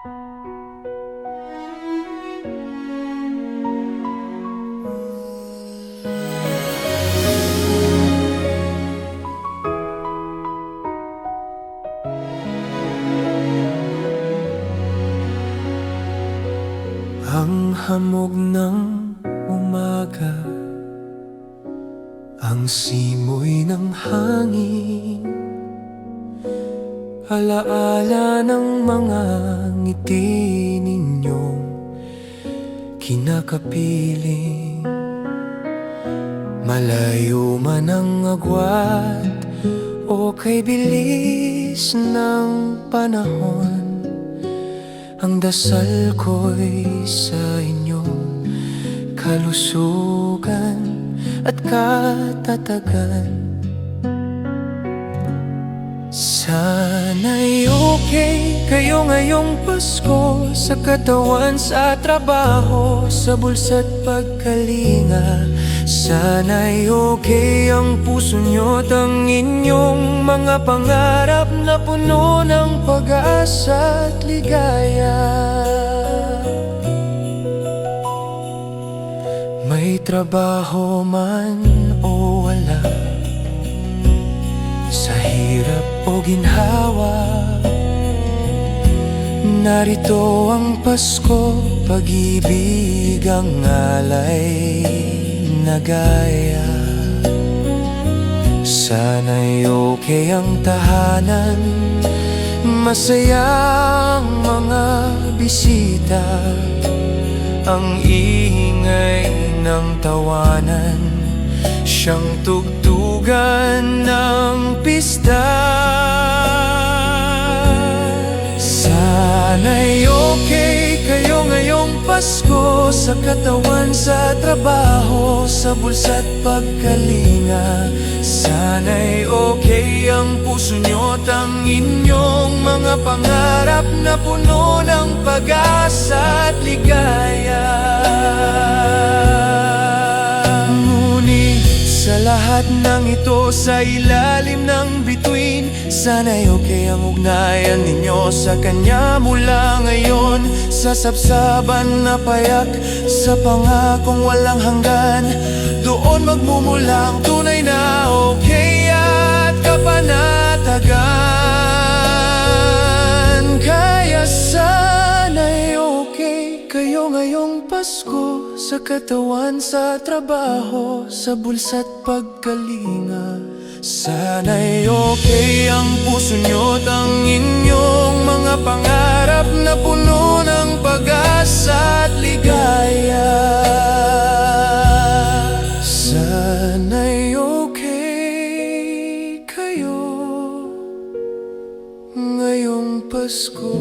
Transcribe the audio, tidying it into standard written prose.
Ang hamog ng umaga, ang simoy ng hangin, alaala ng mga ngiti ninyong kinakapiling. Malayo man ang agwat o kay bilis ng panahon, ang dasal ko'y sa inyong kalusugan at katatagan. Sana'y okay kayo ngayong Pasko, sa katawan, sa trabaho, sa bulsa't pagkalinga. Sana'y okay ang puso nyo't ang inyong mga pangarap na puno ng pag-asa at ligaya. May trabaho man o wala, sa hirap o ginhawa, narito ang Pasko, pag-ibig ang alay na gaya. Sana'y okay ang tahanan, masaya ang mga bisita, ang ingay ng tawanan, siyang tugtugan ng pista. Sana'y okay kayo ngayong Pasko, sa katawan, sa trabaho, sa bulsa't pagkalinga. Sana'y okay ang puso nyo't ang inyong mga pangarap na puno ng pag-asa at ligaya. Sa lahat ng ito, sa ilalim ng bituin, sana'y okay ang ugnayan ninyo sa Kanya mula ngayon. Sa sabsaban na payak, sa pangakong walang hanggan, doon magmumula ang tunay na okay at kapanatagan. Kaya sana'y okay kayo ngayong Pasko, sa katawan, sa trabaho, sa bulsa't pagkalinga. Sana'y okay ang puso nyo't ang inyong mga pangarap na puno ng pag-asa at ligaya. Sana'y okay kayo ngayong Pasko.